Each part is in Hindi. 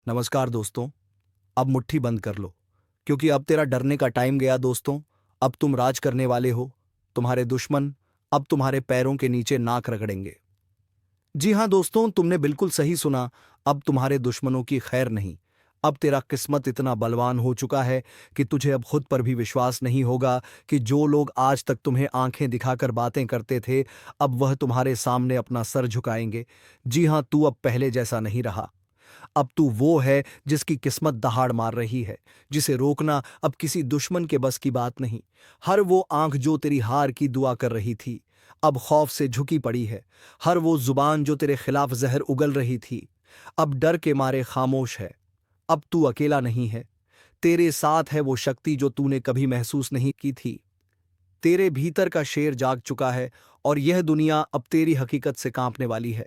नमस्कार दोस्तों। अब मुट्ठी बंद कर लो, क्योंकि अब तेरा डरने का टाइम गया दोस्तों। अब तुम राज करने वाले हो। तुम्हारे दुश्मन अब तुम्हारे पैरों के नीचे नाक रगड़ेंगे। जी हाँ दोस्तों, तुमने बिल्कुल सही सुना। अब तुम्हारे दुश्मनों की खैर नहीं। अब तेरा किस्मत इतना बलवान हो चुका है कि तुझे अब खुद पर भी विश्वास नहीं होगा कि जो लोग आज तक तुम्हें आंखें दिखाकर बातें करते थे, अब वह तुम्हारे सामने अपना सर झुकाएंगे। जी हाँ, तू अब पहले जैसा नहीं रहा। अब तू वो है जिसकी किस्मत दहाड़ मार रही है, जिसे रोकना अब किसी दुश्मन के बस की बात नहीं। हर वो आंख जो तेरी हार की दुआ कर रही थी, अब खौफ से झुकी पड़ी है। हर वो जुबान जो तेरे खिलाफ जहर उगल रही थी, अब डर के मारे खामोश है। अब तू अकेला नहीं है। तेरे साथ है वो शक्ति जो तूने कभी महसूस नहीं की थी। तेरे भीतर का शेर जाग चुका है, और यह दुनिया अब तेरी हकीकत से कांपने वाली है।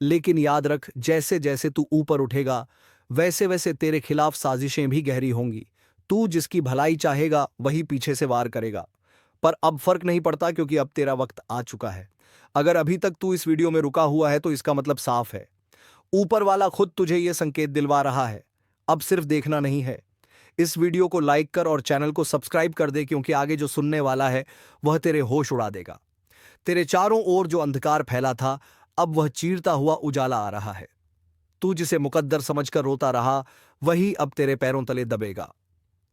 लेकिन याद रख, जैसे जैसे तू ऊपर उठेगा, वैसे वैसे तेरे खिलाफ साजिशें भी गहरी होंगी। तू जिसकी भलाई चाहेगा वही पीछे से वार करेगा। पर अब फर्क नहीं पड़ता, क्योंकि अब तेरा वक्त आ चुका है। अगर अभी तक तू इस वीडियो में रुका हुआ है तो इसका मतलब साफ है। ऊपर वाला खुद तुझे यह संकेत दिलवा रहा है। अब सिर्फ देखना नहीं है। इस वीडियो को लाइक कर और चैनल को सब्सक्राइब कर दे, क्योंकि आगे जो सुनने वाला है वह तेरे होश उड़ा देगा। तेरे चारों ओर जो अंधकार फैला था, अब वह चीरता हुआ उजाला आ रहा है। तू जिसे मुकद्दर समझकर रोता रहा, वही अब तेरे पैरों तले दबेगा।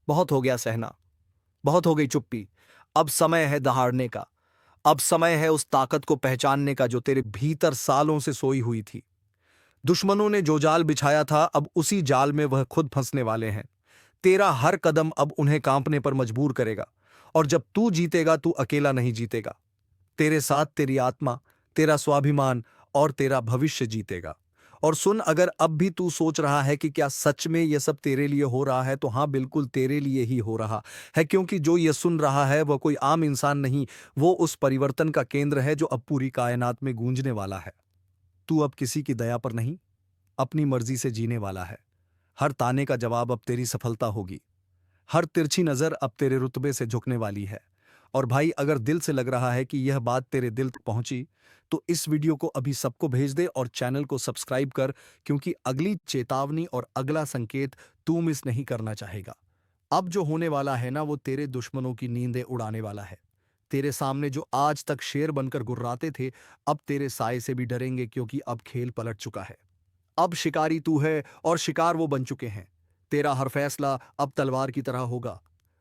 बहुत हो गया सहना, बहुत हो गई चुप्पी। अब समय है दहाड़ने का। अब समय है उस ताकत को पहचानने का जो तेरे भीतर सालों से सोई हुई थी। दुश्मनों ने जो जाल बिछाया था, अब उसी जाल में वह खुद फंसने वाले हैं। तेरा हर कदम अब उन्हें कांपने पर मजबूर करेगा। और जब तू जीतेगा, तू अकेला नहीं जीतेगा। तेरे साथ तेरी आत्मा, तेरा स्वाभिमान और तेरा भविष्य जीतेगा। और सुन, अगर अब भी तू सोच रहा है कि क्या सच में यह सब तेरे लिए हो रहा है, तो हाँ, बिल्कुल तेरे लिए ही हो रहा है। क्योंकि जो ये सुन रहा है वह कोई आम इंसान नहीं, वो उस परिवर्तन का केंद्र है जो अब पूरी कायनात में गूंजने वाला है। तू अब किसी की दया पर नहीं, अपनी मर्जी से जीने वाला है। हर ताने का जवाब अब तेरी सफलता होगी। हर तिरछी नजर अब तेरे रुतबे से झुकने वाली है। और भाई, अगर दिल से लग रहा है कि यह बात तेरे दिल तक पहुंची, तो इस वीडियो को अभी सबको भेज दे और चैनल को सब्सक्राइब कर, क्योंकि अगली चेतावनी और अगला संकेत तू मिस नहीं करना चाहेगा। अब जो होने वाला है ना, वो तेरे दुश्मनों की नींदें उड़ाने वाला है। तेरे सामने जो आज तक शेर बनकर गुर्राते थे, अब तेरे साए से भी डरेंगे, क्योंकि अब खेल पलट चुका है। अब शिकारी तू है और शिकार वो बन चुके हैं। तेरा हर फैसला अब तलवार की तरह होगा,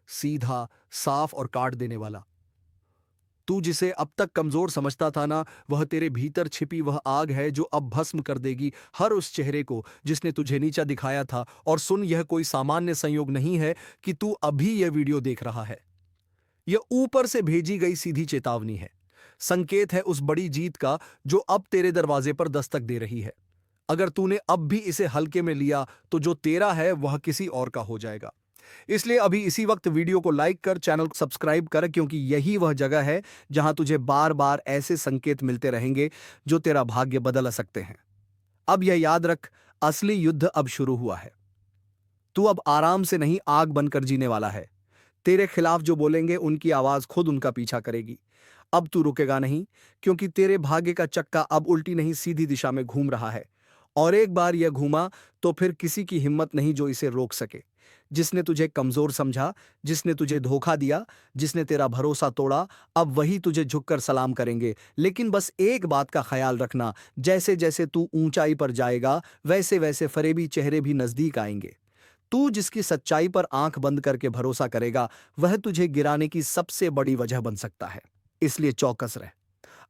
सीधा, साफ और काट देने वाला। तू जिसे अब तक कमजोर समझता था ना, वह तेरे भीतर छिपी वह आग है जो अब भस्म कर देगी हर उस चेहरे को जिसने तुझे नीचा दिखाया था। और सुन, यह कोई सामान्य संयोग नहीं है कि तू अभी यह वीडियो देख रहा है। यह ऊपर से भेजी गई सीधी चेतावनी है। संकेत है उस बड़ी जीत का जो अब तेरे दरवाजे पर दस्तक दे रही है। अगर तूने अब भी इसे हल्के में लिया, तो जो तेरा है वह किसी और का हो जाएगा। इसलिए अभी इसी वक्त वीडियो को लाइक कर, चैनल को सब्सक्राइब कर, क्योंकि यही वह जगह है जहां तुझे बार बार ऐसे संकेत मिलते रहेंगे जो तेरा भाग्य बदल सकते हैं। अब यह याद रख, असली युद्ध अब शुरू हुआ है। तू अब आराम से नहीं, आग बनकर जीने वाला है। तेरे खिलाफ जो बोलेंगे, उनकी आवाज खुद उनका पीछा करेगी। अब तू रुकेगा नहीं, क्योंकि तेरे भाग्य का चक्का अब उल्टी नहीं, सीधी दिशा में घूम रहा है। और एक बार यह घूमा, तो फिर किसी की हिम्मत नहीं जो इसे रोक सके। जिसने तुझे कमजोर समझा, जिसने तुझे धोखा दिया, जिसने तेरा भरोसा तोड़ा, अब वही तुझे झुककर सलाम करेंगे। लेकिन बस एक बात का ख्याल रखना, जैसे जैसे तू ऊंचाई पर जाएगा, वैसे वैसे फरेबी चेहरे भी नजदीक आएंगे। तू जिसकी सच्चाई पर आंख बंद करके भरोसा करेगा, वह तुझे गिराने की सबसे बड़ी वजह बन सकता है। इसलिए चौकस रह।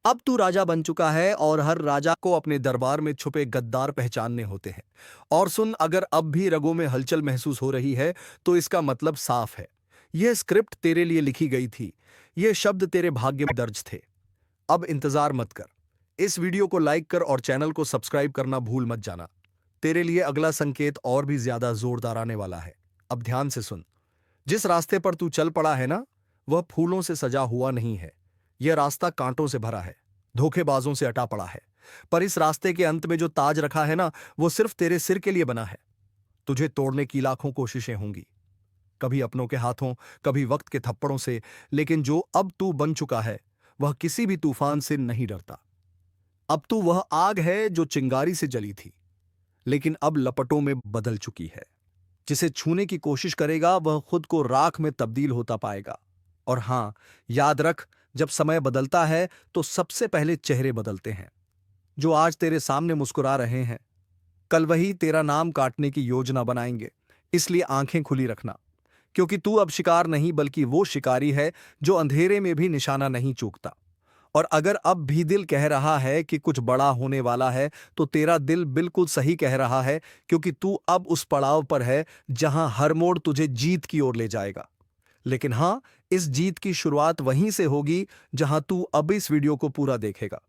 अब तू राजा बन चुका है, और हर राजा को अपने दरबार में छुपे गद्दार पहचानने होते हैं। और सुन, अगर अब भी रगों में हलचल महसूस हो रही है, तो इसका मतलब साफ है। यह स्क्रिप्ट तेरे लिए लिखी गई थी। ये शब्द तेरे भाग्य में दर्ज थे। अब इंतजार मत कर। इस वीडियो को लाइक कर और चैनल को सब्सक्राइब करना भूल मत जाना। तेरे लिए अगला संकेत और भी ज्यादा जोरदार आने वाला है। अब ध्यान से सुन। जिस रास्ते पर तू चल पड़ा है ना, वह फूलों से सजा हुआ नहीं है। यह रास्ता कांटों से भरा है, धोखेबाजों से अटा पड़ा है। पर इस रास्ते के अंत में जो ताज रखा है ना, वो सिर्फ तेरे सिर के लिए बना है। तुझे तोड़ने की लाखों कोशिशें होंगी, कभी अपनों के हाथों, कभी वक्त के थप्पड़ों से। लेकिन जो अब तू बन चुका है, वह किसी भी तूफान से नहीं डरता। अब तू वह आग है जो चिंगारी से जली थी, लेकिन अब लपटों में बदल चुकी है। जिसे छूने की कोशिश करेगा वह खुद को राख में तब्दील होता पाएगा। और हां, याद रख, जब समय बदलता है तो सबसे पहले चेहरे बदलते हैं। जो आज तेरे सामने मुस्कुरा रहे हैं, कल वही तेरा नाम काटने की योजना बनाएंगे। इसलिए आंखें खुली रखना, क्योंकि तू अब शिकार नहीं बल्कि वो शिकारी है जो अंधेरे में भी निशाना नहीं चूकता। और अगर अब भी दिल कह रहा है कि कुछ बड़ा होने वाला है, तो तेरा दिल बिल्कुल सही कह रहा है, क्योंकि तू अब उस पड़ाव पर है जहां हर मोड़ तुझे जीत की ओर ले जाएगा। लेकिन हां, इस जीत की शुरुआत वहीं से होगी जहां तू अब इस वीडियो को पूरा देखेगा।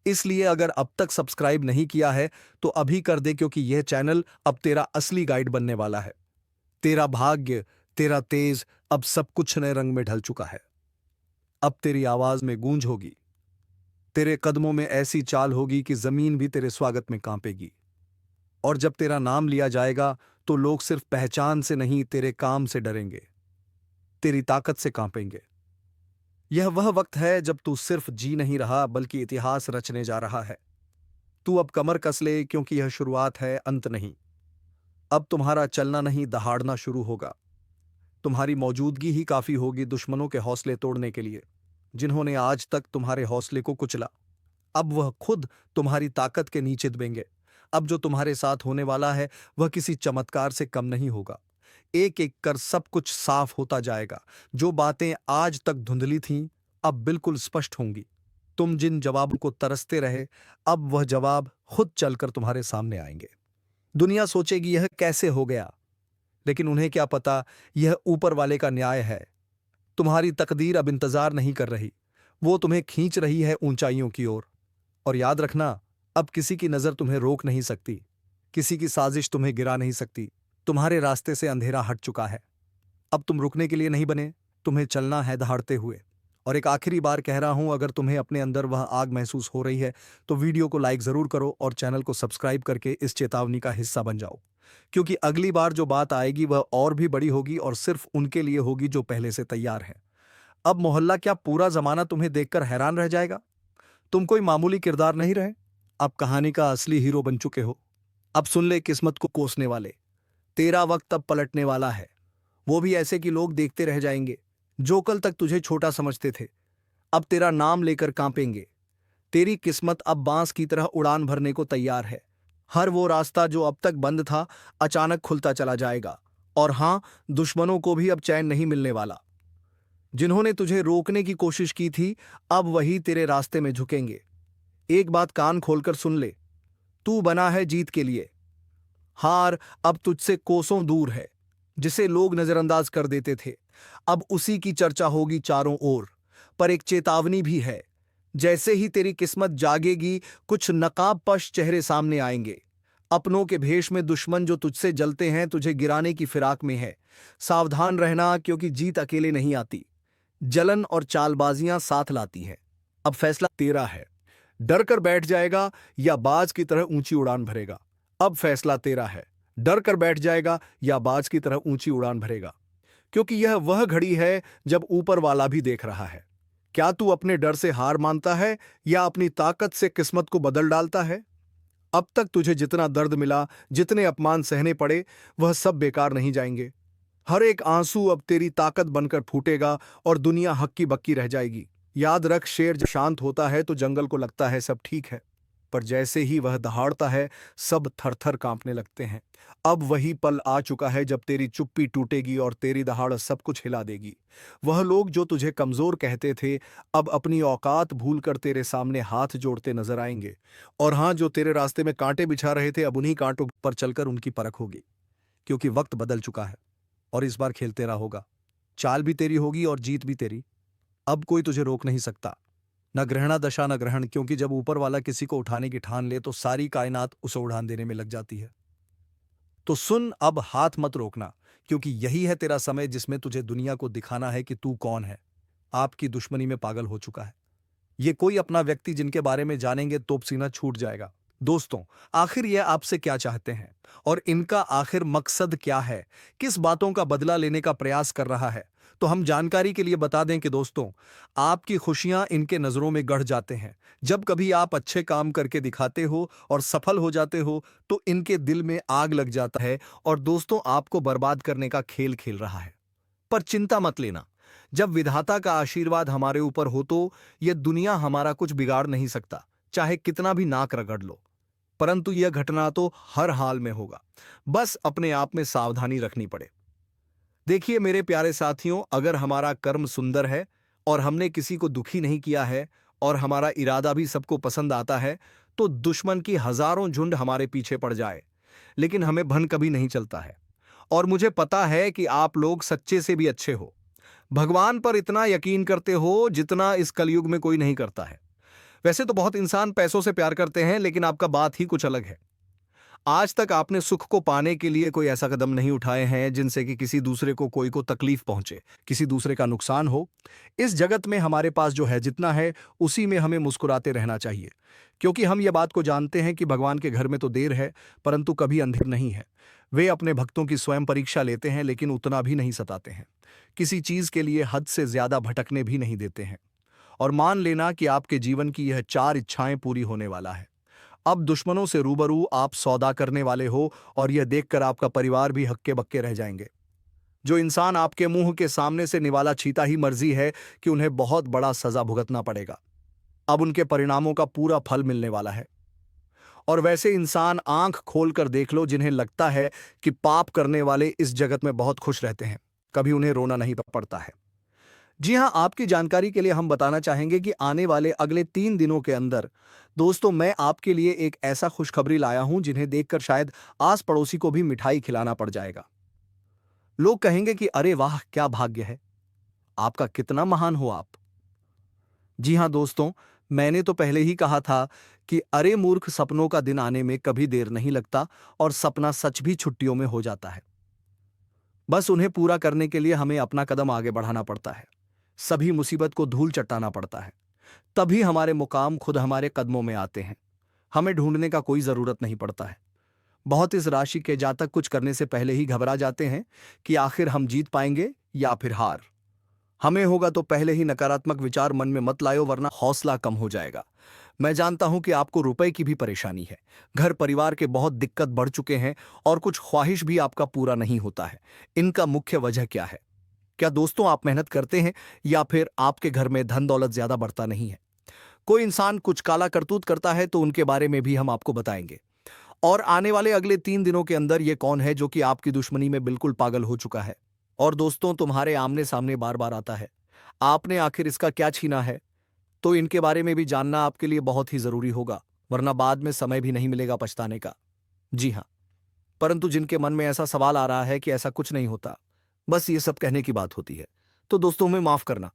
इसलिए अगर अब तक सब्सक्राइब नहीं किया है तो अभी कर दे, क्योंकि यह चैनल अब तेरा असली गाइड बनने वाला है। तेरा भाग्य, तेरा तेज, अब सब कुछ नए रंग में ढल चुका है। अब तेरी आवाज में गूंज होगी, तेरे कदमों में ऐसी चाल होगी कि जमीन भी तेरे स्वागत में कांपेगी। और जब तेरा नाम लिया जाएगा तो लोग सिर्फ पहचान से नहीं, तेरे काम से डरेंगे, तेरी ताकत से कांपेंगे। यह वह वक्त है जब तू सिर्फ जी नहीं रहा बल्कि इतिहास रचने जा रहा है। तू अब कमर कस ले, क्योंकि यह शुरुआत है, अंत नहीं। अब तुम्हारा चलना नहीं, दहाड़ना शुरू होगा। तुम्हारी मौजूदगी ही काफी होगी दुश्मनों के हौसले तोड़ने के लिए, जिन्होंने आज तक तुम्हारे हौसले को कुचला। अब वह खुद तुम्हारी ताकत के नीचे दबेंगे। अब जो तुम्हारे साथ होने वाला है वह किसी चमत्कार से कम नहीं होगा। एक एक कर सब कुछ साफ होता जाएगा। जो बातें आज तक धुंधली थीं, अब बिल्कुल स्पष्ट होंगी। तुम जिन जवाबों को तरसते रहे, अब वह जवाब खुद चलकर तुम्हारे सामने आएंगे। दुनिया सोचेगी यह कैसे हो गया, लेकिन उन्हें क्या पता, यह ऊपर वाले का न्याय है। तुम्हारी तकदीर अब इंतजार नहीं कर रही, वो तुम्हें खींच रही है ऊंचाइयों की ओर। और याद रखना, अब किसी की नजर तुम्हें रोक नहीं सकती, किसी की साजिश तुम्हें गिरा नहीं सकती। तुम्हारे रास्ते से अंधेरा हट चुका है। अब तुम रुकने के लिए नहीं बने, तुम्हें चलना है दहाड़ते हुए। और एक आखिरी बार कह रहा हूं, अगर तुम्हें अपने अंदर वह आग महसूस हो रही है तो वीडियो को लाइक जरूर करो और चैनल को सब्सक्राइब करके इस चेतावनी का हिस्सा बन जाओ। क्योंकि अगली बार जो बात आएगी वह और भी बड़ी होगी, और सिर्फ उनके लिए होगी जो पहले से तैयार हैं। अब मोहल्ला क्या पूरा जमाना तुम्हें देखकर हैरान रह जाएगा। तुम कोई मामूली किरदार नहीं रहे, अब कहानी का असली हीरो बन चुके हो। अब सुन ले किस्मत को कोसने वाले, तेरा वक्त अब पलटने वाला है। वो भी ऐसे कि लोग देखते रह जाएंगे। जो कल तक तुझे छोटा समझते थे, अब तेरा नाम लेकर कांपेंगे। तेरी किस्मत अब बांस की तरह उड़ान भरने को तैयार है। हर वो रास्ता जो अब तक बंद था, अचानक खुलता चला जाएगा। और हां, दुश्मनों को भी अब चैन नहीं मिलने वाला। जिन्होंने तुझे रोकने की कोशिश की थी, अब वही तेरे रास्ते में झुकेंगे। एक बात कान खोलकर सुन ले, तू बना है जीत के लिए। हार अब तुझसे कोसों दूर है। जिसे लोग नजरअंदाज कर देते थे, अब उसी की चर्चा होगी चारों ओर। पर एक चेतावनी भी है, जैसे ही तेरी किस्मत जागेगी, कुछ नकाबपोश चेहरे सामने आएंगे। अपनों के भेष में दुश्मन जो तुझसे जलते हैं, तुझे गिराने की फिराक में है। सावधान रहना, क्योंकि जीत अकेले नहीं आती, जलन और चालबाजियां साथ लाती हैं। अब फैसला तेरा है, डर कर बैठ जाएगा या बाज की तरह ऊंची उड़ान भरेगा। अब फैसला तेरा है, डर कर बैठ जाएगा या बाज की तरह ऊंची उड़ान भरेगा। क्योंकि यह वह घड़ी है जब ऊपर वाला भी देख रहा है। क्या तू अपने डर से हार मानता है या अपनी ताकत से किस्मत को बदल डालता है? अब तक तुझे जितना दर्द मिला, जितने अपमान सहने पड़े, वह सब बेकार नहीं जाएंगे। हर एक आंसू अब तेरी ताकत बनकर फूटेगा और दुनिया हक्की बक्की रह जाएगी। याद रख, शेर जब शांत होता है तो जंगल को लगता है सब ठीक है, पर जैसे ही वह दहाड़ता है, सब थर-थर कांपने लगते हैं। अब वही पल आ चुका है जब तेरी चुप्पी टूटेगी और तेरी दहाड़ सब कुछ हिला देगी। वह लोग जो तुझे कमजोर कहते थे, अब अपनी औकात भूलकर तेरे सामने हाथ जोड़ते नजर आएंगे। और हां, जो तेरे रास्ते में कांटे बिछा रहे थे, अब उन्हीं कांटों पर चलकर उनकी परख होगी। क्योंकि वक्त बदल चुका है और इस बार खेल तेरा होगा। चाल भी तेरी होगी और जीत भी तेरी। अब कोई तुझे रोक नहीं सकता, न ग्रहणा दशा न ग्रहण, क्योंकि जब ऊपर वाला किसी को उठाने की ठान ले तो सारी कायनात उसे उड़ान देने में लग जाती है। तो सुन, अब हाथ मत रोकना, क्योंकि यही है तेरा समय जिसमें तुझे दुनिया को दिखाना है कि तू कौन है। आपकी दुश्मनी में पागल हो चुका है ये कोई अपना व्यक्ति जिनके बारे में जानेंगे तो सीना छूट जाएगा। दोस्तों, आखिर ये आपसे क्या चाहते हैं और इनका आखिर मकसद क्या है? किस बातों का बदला लेने का प्रयास कर रहा है? तो हम जानकारी के लिए बता दें कि दोस्तों, आपकी खुशियां इनके नजरों में गढ़ जाते हैं। जब कभी आप अच्छे काम करके दिखाते हो और सफल हो जाते हो, तो इनके दिल में आग लग जाता है और दोस्तों आपको बर्बाद करने का खेल खेल रहा है। पर चिंता मत लेना, जब विधाता का आशीर्वाद हमारे ऊपर हो तो यह दुनिया हमारा कुछ बिगाड़ नहीं सकता, चाहे कितना भी नाक रगड़ लो। परंतु यह घटना तो हर हाल में होगा, बस अपने आप में सावधानी रखनी पड़े। देखिए मेरे प्यारे साथियों, अगर हमारा कर्म सुंदर है और हमने किसी को दुखी नहीं किया है और हमारा इरादा भी सबको पसंद आता है, तो दुश्मन की हजारों झुंड हमारे पीछे पड़ जाए, लेकिन हमें भन कभी नहीं चलता है। और मुझे पता है कि आप लोग सच्चे से भी अच्छे हो, भगवान पर इतना यकीन करते हो जितना इस कलयुग में कोई नहीं करता है। वैसे तो बहुत इंसान पैसों से प्यार करते हैं, लेकिन आपका बात ही कुछ अलग है। आज तक आपने सुख को पाने के लिए कोई ऐसा कदम नहीं उठाए हैं जिनसे कि किसी दूसरे को कोई को तकलीफ पहुंचे, किसी दूसरे का नुकसान हो। इस जगत में हमारे पास जो है जितना है, उसी में हमें मुस्कुराते रहना चाहिए, क्योंकि हम ये बात को जानते हैं कि भगवान के घर में तो देर है, परंतु कभी अंधेर नहीं है। वे अपने भक्तों की स्वयं परीक्षा लेते हैं, लेकिन उतना भी नहीं सताते हैं। किसी चीज के लिए हद से ज्यादा भटकने भी नहीं देते हैं। और मान लेना कि आपके जीवन की यह 4 इच्छाएं पूरी होने वाला है। अब दुश्मनों से रूबरू आप सौदा करने वाले हो और यह देखकर आपका परिवार भी हक्के बक्के रह जाएंगे। जो इंसान आपके मुंह के सामने से निवाला छीता ही मर्जी है कि उन्हें बहुत बड़ा सजा भुगतना पड़ेगा। अब उनके परिणामों का पूरा फल मिलने वाला है। और वैसे इंसान आंख खोलकर देख लो जिन्हें लगता है कि पाप करने वाले इस जगत में बहुत खुश रहते हैं, कभी उन्हें रोना नहीं पड़ता है। जी हां, आपकी जानकारी के लिए हम बताना चाहेंगे कि आने वाले अगले 3 दिनों के अंदर दोस्तों मैं आपके लिए एक ऐसा खुशखबरी लाया हूं जिन्हें देखकर शायद आस पड़ोसी को भी मिठाई खिलाना पड़ जाएगा। लोग कहेंगे कि अरे वाह क्या भाग्य है, आपका कितना महान हो आप। जी हां दोस्तों, मैंने तो पहले ही कहा था कि अरे मूर्ख, सपनों का दिन आने में कभी देर नहीं लगता और सपना सच भी छुट्टियों में हो जाता है। बस उन्हें पूरा करने के लिए हमें अपना कदम आगे बढ़ाना पड़ता है। सभी मुसीबत को धूल चट्टाना पड़ता है, तभी हमारे मुकाम खुद हमारे कदमों में आते हैं। हमें ढूंढने का कोई जरूरत नहीं पड़ता है। बहुत इस राशि के जातक कुछ करने से पहले ही घबरा जाते हैं कि आखिर हम जीत पाएंगे या फिर हार। हमें होगा तो पहले ही नकारात्मक विचार मन में मत लायो, वरना हौसला कम हो जाएगा। मैं जानता हूं कि आपको रुपए की भी परेशानी है, घर परिवार के बहुत दिक्कत बढ़ चुके हैं और कुछ ख्वाहिश भी आपका पूरा नहीं होता है। इनका मुख्य वजह क्या है? क्या दोस्तों आप मेहनत करते हैं या फिर आपके घर में धन दौलत ज्यादा बढ़ता नहीं है? कोई इंसान कुछ काला करतूत करता है तो उनके बारे में भी हम आपको बताएंगे। और आने वाले अगले 3 दिनों के अंदर ये कौन है जो कि आपकी दुश्मनी में बिल्कुल पागल हो चुका है और दोस्तों तुम्हारे आमने सामने बार बार आता है, आपने आखिर इसका क्या छीना है? तो इनके बारे में भी जानना आपके लिए बहुत ही जरूरी होगा, वरना बाद में समय भी नहीं मिलेगा पछताने का। जी हाँ, परंतु जिनके मन में ऐसा सवाल आ रहा है कि ऐसा कुछ नहीं होता, बस ये सब कहने की बात होती है, तो दोस्तों हमें माफ करना।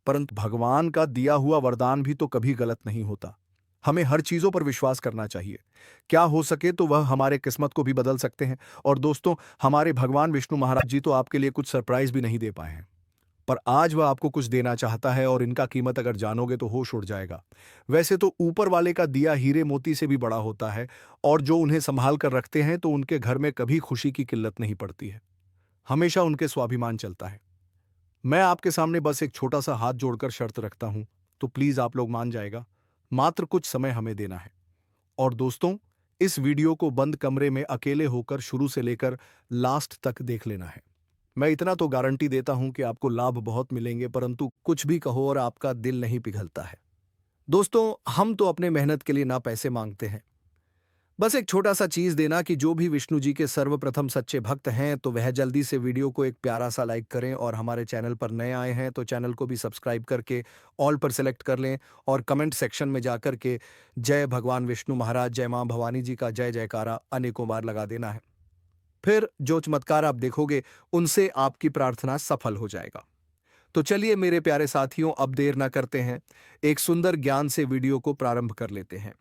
परंतु भगवान का दिया हुआ वरदान भी तो कभी गलत नहीं होता। हमें हर चीजों पर विश्वास करना चाहिए। क्या हो सके तो वह हमारे किस्मत को भी बदल सकते हैं। और दोस्तों, हमारे भगवान विष्णु महाराज जी तो आपके लिए कुछ सरप्राइज भी नहीं दे पाए हैं, पर आज वह आपको कुछ देना चाहता है और इनका कीमत अगर जानोगे तो होश उड़ जाएगा। वैसे तो ऊपर वाले का दिया हीरे मोती से भी बड़ा होता है और जो उन्हें संभाल कर रखते हैं तो उनके घर में कभी खुशी की किल्लत नहीं पड़ती है, हमेशा उनके स्वाभिमान चलता है। मैं आपके सामने बस एक छोटा सा हाथ जोड़कर शर्त रखता हूं, तो प्लीज आप लोग मान जाएगा। मात्र कुछ समय हमें देना है। और दोस्तों, इस वीडियो को बंद कमरे में अकेले होकर शुरू से लेकर लास्ट तक देख लेना है। मैं इतना तो गारंटी देता हूं कि आपको लाभ बहुत मिलेंगे, परंतु कुछ भी कहो और आपका दिल नहीं पिघलता है। दोस्तों, हम तो अपने मेहनत के लिए ना पैसे मांगते हैं, बस एक छोटा सा चीज देना कि जो भी विष्णु जी के सर्वप्रथम सच्चे भक्त हैं तो वह जल्दी से वीडियो को एक प्यारा सा लाइक करें और हमारे चैनल पर नए आए हैं तो चैनल को भी सब्सक्राइब करके ऑल पर सेलेक्ट कर लें और कमेंट सेक्शन में जाकर के जय भगवान विष्णु महाराज, जय मां भवानी जी का जय जयकारा अनेकों बार लगा देना है। फिर जो चमत्कार आप देखोगे उनसे आपकी प्रार्थना सफल हो जाएगा। तो चलिए मेरे प्यारे साथियों, अब देर ना करते हैं, एक सुंदर ज्ञान से वीडियो को प्रारंभ कर लेते हैं।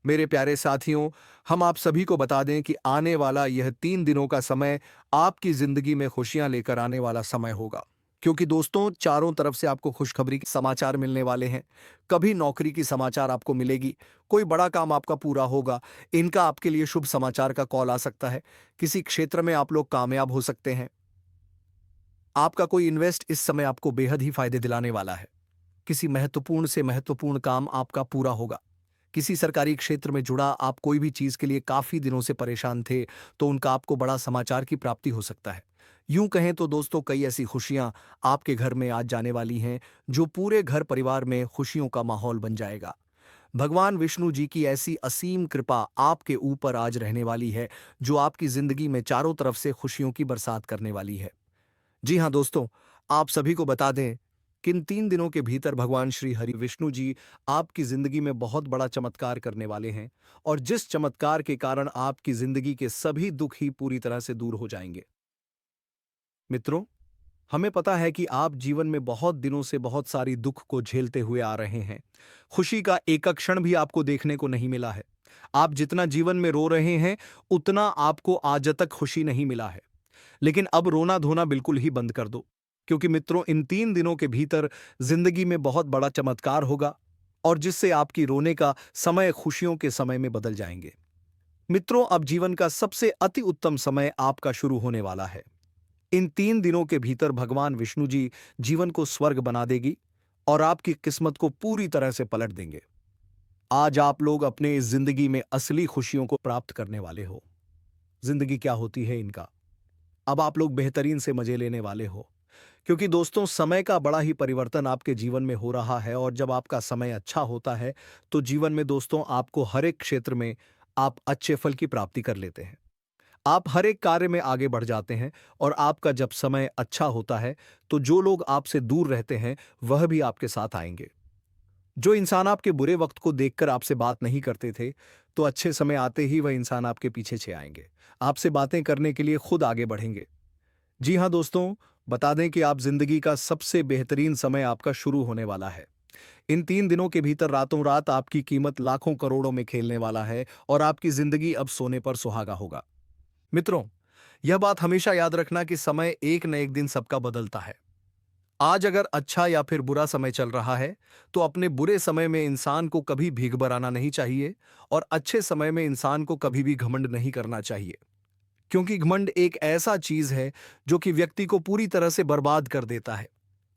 मेरे प्यारे साथियों, हम आप सभी को बता दें कि आने वाला यह 3 दिनों का समय आपकी जिंदगी में खुशियां लेकर आने वाला समय होगा। क्योंकि दोस्तों चारों तरफ से आपको खुशखबरी के समाचार मिलने वाले हैं। कभी नौकरी की समाचार आपको मिलेगी, कोई बड़ा काम आपका पूरा होगा, इनका आपके लिए शुभ समाचार का कॉल आ सकता है। किसी क्षेत्र में आप लोग कामयाब हो सकते हैं। आपका कोई इन्वेस्ट इस समय आपको बेहद ही फायदे दिलाने वाला है। किसी महत्वपूर्ण से महत्वपूर्ण काम आपका पूरा होगा। किसी सरकारी क्षेत्र में जुड़ा आप कोई भी चीज के लिए काफी दिनों से परेशान थे, तो उनका आपको बड़ा समाचार की प्राप्ति हो सकता है। यूं कहें तो दोस्तों कई ऐसी खुशियां आपके घर में आज जाने वाली हैं, जो पूरे घर परिवार में खुशियों का माहौल बन जाएगा। भगवान विष्णु जी की ऐसी असीम कृपा आपके ऊपर आज रहने वाली है, जो आपकी जिंदगी में चारों तरफ से खुशियों की बरसात करने वाली है। जी हाँ दोस्तों, आप सभी को बता दें कि इन 3 दिनों के भीतर भगवान श्री हरि विष्णु जी आपकी जिंदगी में बहुत बड़ा चमत्कार करने वाले हैं, और जिस चमत्कार के कारण आपकी जिंदगी के सभी दुख ही पूरी तरह से दूर हो जाएंगे। मित्रों, हमें पता है कि आप जीवन में बहुत दिनों से बहुत सारी दुख को झेलते हुए आ रहे हैं। खुशी का एक क्षण भी आपको देखने को नहीं मिला है। आप जितना जीवन में रो रहे हैं, उतना आपको आज तक खुशी नहीं मिला है। लेकिन अब रोना धोना बिल्कुल ही बंद कर दो, क्योंकि मित्रों इन 3 दिनों के भीतर जिंदगी में बहुत बड़ा चमत्कार होगा, और जिससे आपकी रोने का समय खुशियों के समय में बदल जाएंगे। मित्रों, अब जीवन का सबसे अति उत्तम समय आपका शुरू होने वाला है। इन 3 दिनों के भीतर भगवान विष्णु जी जीवन को स्वर्ग बना देगी, और आपकी किस्मत को पूरी तरह से पलट देंगे। आज आप लोग अपने इस जिंदगी में असली खुशियों को प्राप्त करने वाले हो। जिंदगी क्या होती है इनका, अब आप लोग बेहतरीन से मजे लेने वाले हो। क्योंकि दोस्तों समय का बड़ा ही परिवर्तन आपके जीवन में हो रहा है, और जब आपका समय अच्छा होता है, तो जीवन में दोस्तों आपको हर एक क्षेत्र में आप अच्छे फल की प्राप्ति कर लेते हैं। आप हर एक कार्य में आगे बढ़ जाते हैं, और आपका जब समय अच्छा होता है, तो जो लोग आपसे दूर रहते हैं वह भी आपके साथ आएंगे। जो इंसान आपके बुरे वक्त को देखकर आपसे बात नहीं करते थे, तो अच्छे समय आते ही वह इंसान आपके पीछे छे आएंगे, आपसे बातें करने के लिए खुद आगे बढ़ेंगे। जी हाँ दोस्तों, बता दें कि आप जिंदगी का सबसे बेहतरीन समय आपका शुरू होने वाला है। इन 3 दिनों के भीतर रातों रात आपकी कीमत लाखों करोड़ों में खेलने वाला है, और आपकी जिंदगी अब सोने पर सुहागा होगा। मित्रों, यह बात हमेशा याद रखना कि समय एक न एक दिन सबका बदलता है। आज अगर अच्छा या फिर बुरा समय चल रहा है, तो अपने बुरे समय में इंसान को कभी भीख बराना नहीं चाहिए, और अच्छे समय में इंसान को कभी भी घमंड नहीं करना चाहिए। क्योंकि घमंड एक ऐसा चीज है जो कि व्यक्ति को पूरी तरह से बर्बाद कर देता है।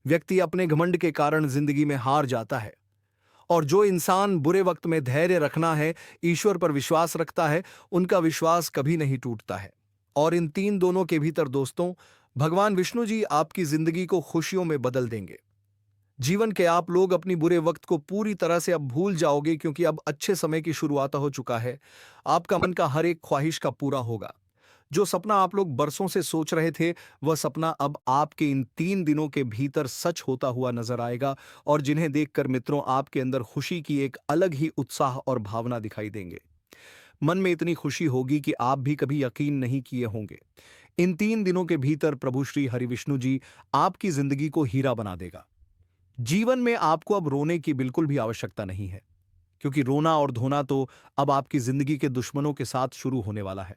व्यक्ति अपने घमंड के कारण जिंदगी में हार जाता है। और जो इंसान बुरे वक्त में धैर्य रखना है, ईश्वर पर विश्वास रखता है, उनका विश्वास कभी नहीं टूटता है। और इन 3 दोनों के भीतर दोस्तों भगवान विष्णु जी आपकी जिंदगी को खुशियों में बदल देंगे। जीवन के आप लोग अपनी बुरे वक्त को पूरी तरह से अब भूल जाओगे, क्योंकि अब अच्छे समय की शुरुआत हो चुका है। आपका मन का हर एक ख्वाहिश का पूरा होगा। जो सपना आप लोग बरसों से सोच रहे थे, वह सपना अब आपके इन 3 दिनों के भीतर सच होता हुआ नजर आएगा, और जिन्हें देखकर मित्रों आपके अंदर खुशी की एक अलग ही उत्साह और भावना दिखाई देंगे। मन में इतनी खुशी होगी कि आप भी कभी यकीन नहीं किए होंगे। इन 3 दिनों के भीतर प्रभु श्री हरिविष्णु जी आपकी जिंदगी को हीरा बना देगा। जीवन में आपको अब रोने की बिल्कुल भी आवश्यकता नहीं है, क्योंकि रोना और धोना तो अब आपकी जिंदगी के दुश्मनों के साथ शुरू होने वाला है।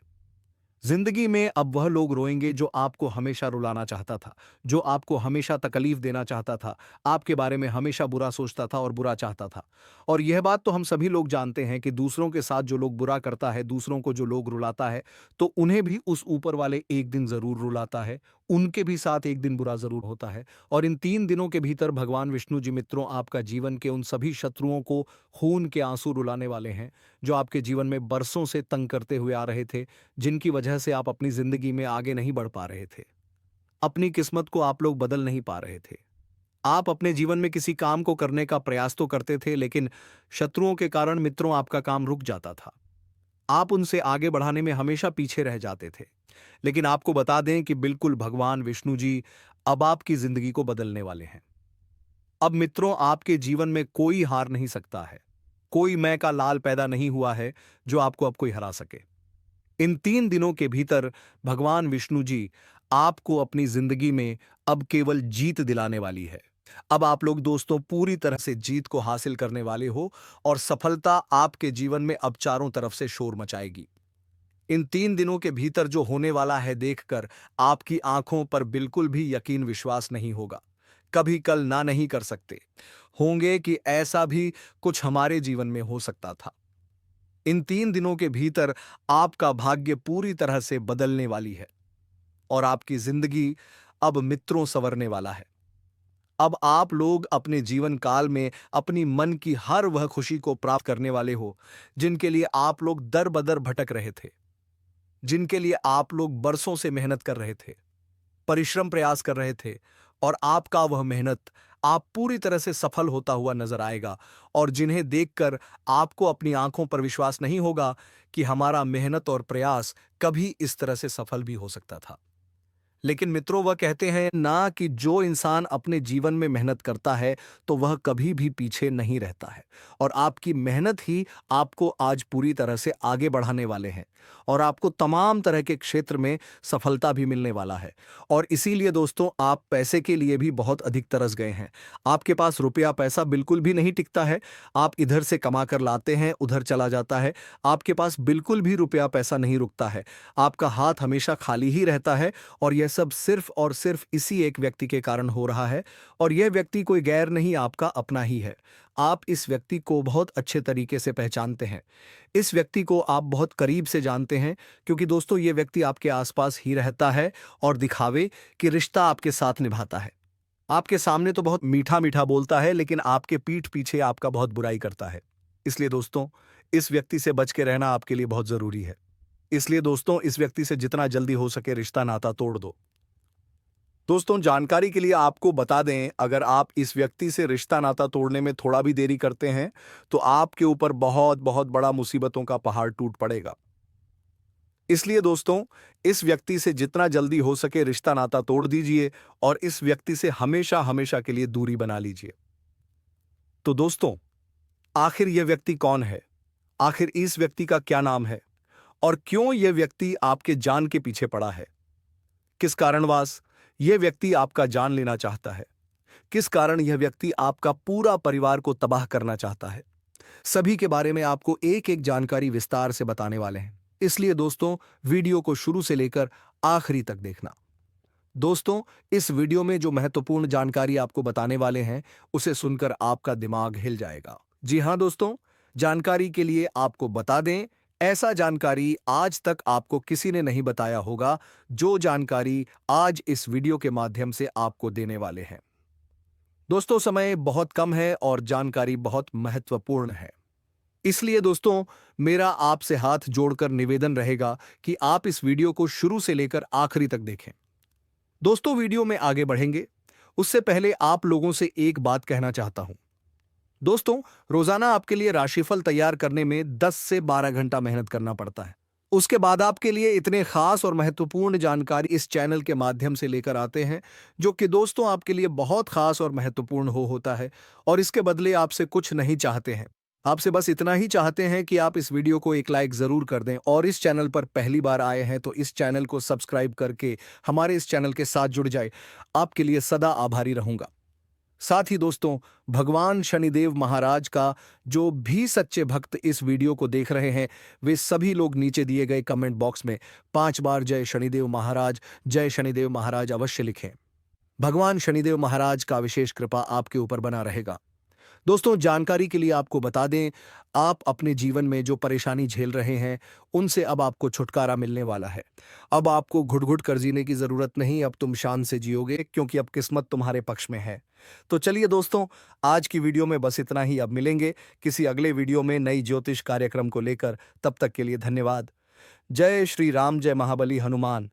जिंदगी में अब वह लोग रोएंगे जो आपको हमेशा रुलाना चाहता था, जो आपको हमेशा तकलीफ देना चाहता था, आपके बारे में हमेशा बुरा सोचता था और बुरा चाहता था। और यह बात तो हम सभी लोग जानते हैं कि दूसरों के साथ जो लोग बुरा करता है, दूसरों को जो लोग रुलाता है, तो उन्हें भी उस ऊपर वाले एक दिन जरूर रुलाता है, उनके भी साथ एक दिन बुरा जरूर होता है। और इन 3 दिनों के भीतर भगवान विष्णु जी मित्रों आपका जीवन के उन सभी शत्रुओं को खून के आंसू रुलाने वाले हैं, जो आपके जीवन में बरसों से तंग करते हुए आ रहे थे, जिनकी वजह से आप अपनी जिंदगी में आगे नहीं बढ़ पा रहे थे। अपनी किस्मत को आप लोग बदल नहीं पा रहे थे। आप अपने जीवन में किसी काम को करने का प्रयास तो करते थे, लेकिन शत्रुओं के कारण मित्रों आपका काम रुक जाता था। आप उनसे आगे बढ़ाने में हमेशा पीछे रह जाते थे। लेकिन आपको बता दें कि बिल्कुल भगवान विष्णु जी अब आपकी जिंदगी को बदलने वाले हैं। अब मित्रों आपके जीवन में कोई हार नहीं सकता है। कोई मैं का लाल पैदा नहीं हुआ है जो आपको अब कोई हरा सके। इन 3 दिनों के भीतर भगवान विष्णु जी आपको अपनी जिंदगी में अब केवल जीत दिलाने वाली है। अब आप लोग दोस्तों पूरी तरह से जीत को हासिल करने वाले हो, और सफलता आपके जीवन में अब चारों तरफ से शोर मचाएगी। इन 3 दिनों के भीतर जो होने वाला है देखकर आपकी आंखों पर बिल्कुल भी यकीन विश्वास नहीं होगा। कभी कल ना नहीं कर सकते होंगे कि ऐसा भी कुछ हमारे जीवन में हो सकता था। इन 3 दिनों के भीतर आपका भाग्य पूरी तरह से बदलने वाली है और आपकी जिंदगी अब मित्रों संवरने वाला है। अब आप लोग अपने जीवन काल में अपनी मन की हर वह खुशी को प्राप्त करने वाले हो जिनके लिए आप लोग दर बदर भटक रहे थे, जिनके लिए आप लोग बरसों से मेहनत कर रहे थे, परिश्रम प्रयास कर रहे थे, और आपका वह मेहनत आप पूरी तरह से सफल होता हुआ नजर आएगा और जिन्हें देखकर आपको अपनी आंखों पर विश्वास नहीं होगा कि हमारा मेहनत और प्रयास कभी इस तरह से सफल भी हो सकता था। लेकिन मित्रों, वह कहते हैं ना कि जो इंसान अपने जीवन में मेहनत करता है तो वह कभी भी पीछे नहीं रहता है, और आपकी मेहनत ही आपको आज पूरी तरह से आगे बढ़ाने वाले हैं और आपको तमाम तरह के क्षेत्र में सफलता भी मिलने वाला है। और इसीलिए दोस्तों, आप पैसे के लिए भी बहुत अधिक तरस गए हैं। आपके पास रुपया पैसा बिल्कुल भी नहीं टिकता है। आप इधर से कमा कर लाते हैं, उधर चला जाता है। आपके पास बिल्कुल भी रुपया पैसा नहीं रुकता है। आपका हाथ हमेशा खाली ही रहता है और यह सब सिर्फ और सिर्फ इसी एक व्यक्ति के कारण हो रहा है, और यह व्यक्ति कोई गैर नहीं, आपका अपना ही है। आप इस व्यक्ति को बहुत अच्छे तरीके से पहचानते हैं। इस व्यक्ति को आप बहुत करीब से जानते हैं, क्योंकि दोस्तों ये व्यक्ति आपके आसपास ही रहता है और दिखावे कि रिश्ता आपके साथ निभाता है। आपके सामने तो बहुत मीठा मीठा बोलता है, लेकिन आपके पीठ पीछे आपका बहुत बुराई करता है। इसलिए दोस्तों, इस व्यक्ति से बच के रहना आपके लिए बहुत जरूरी है। इसलिए दोस्तों, इस व्यक्ति से जितना जल्दी हो सके रिश्ता नाता तोड़ दो। दोस्तों, जानकारी के लिए आपको बता दें, अगर आप इस व्यक्ति से रिश्ता नाता तोड़ने में थोड़ा भी देरी करते हैं तो आपके ऊपर बहुत बहुत बड़ा मुसीबतों का पहाड़ टूट पड़ेगा। इसलिए दोस्तों, इस व्यक्ति से जितना जल्दी हो सके रिश्ता नाता तोड़ दीजिए और इस व्यक्ति से हमेशा हमेशा के लिए दूरी बना लीजिए। तो दोस्तों, आखिर यह व्यक्ति कौन है? आखिर इस व्यक्ति का क्या नाम है और क्यों यह व्यक्ति आपके जान के पीछे पड़ा है? किस कारणवश यह व्यक्ति आपका जान लेना चाहता है? किस कारण यह व्यक्ति आपका पूरा परिवार को तबाह करना चाहता है? सभी के बारे में आपको एक एक जानकारी विस्तार से बताने वाले हैं। इसलिए दोस्तों, वीडियो को शुरू से लेकर आखिरी तक देखना। दोस्तों, इस वीडियो में जो महत्वपूर्ण जानकारी आपको बताने वाले हैं उसे सुनकर आपका दिमाग हिल जाएगा। जी हां दोस्तों, जानकारी के लिए आपको बता दें, ऐसा जानकारी आज तक आपको किसी ने नहीं बताया होगा जो जानकारी आज इस वीडियो के माध्यम से आपको देने वाले हैं। दोस्तों, समय बहुत कम है और जानकारी बहुत महत्वपूर्ण है। इसलिए दोस्तों, मेरा आपसे हाथ जोड़कर निवेदन रहेगा कि आप इस वीडियो को शुरू से लेकर आखिरी तक देखें। दोस्तों, वीडियो में आगे बढ़ेंगे उससे पहले आप लोगों से एक बात कहना चाहता हूं। दोस्तों, रोजाना आपके लिए राशिफल तैयार करने में 10 से 12 घंटा मेहनत करना पड़ता है। उसके बाद आपके लिए इतने खास और महत्वपूर्ण जानकारी इस चैनल के माध्यम से लेकर आते हैं, जो कि दोस्तों आपके लिए बहुत खास और महत्वपूर्ण होता है, और इसके बदले आपसे कुछ नहीं चाहते हैं। आपसे बस इतना ही चाहते हैं कि आप इस वीडियो को एक लाइक जरूर कर दें, और इस चैनल पर पहली बार आए हैं तो इस चैनल को सब्सक्राइब करके हमारे इस चैनल के साथ जुड़ जाए। आपके लिए सदा आभारी रहूंगा। साथ ही दोस्तों, भगवान शनिदेव महाराज का जो भी सच्चे भक्त इस वीडियो को देख रहे हैं, वे सभी लोग नीचे दिए गए कमेंट बॉक्स में 5 बार जय शनिदेव महाराज अवश्य लिखें। भगवान शनिदेव महाराज का विशेष कृपा आपके ऊपर बना रहेगा। दोस्तों, जानकारी के लिए आपको बता दें, आप अपने जीवन में जो परेशानी झेल रहे हैं उनसे अब आपको छुटकारा मिलने वाला है। अब आपको घुट घुट कर जीने की जरूरत नहीं, अब तुम शान से जियोगे, क्योंकि अब किस्मत तुम्हारे पक्ष में है। तो चलिए दोस्तों, आज की वीडियो में बस इतना ही। अब मिलेंगे किसी अगले वीडियो में नई ज्योतिष कार्यक्रम को लेकर। तब तक के लिए धन्यवाद। जय श्री राम, जय महाबली हनुमान।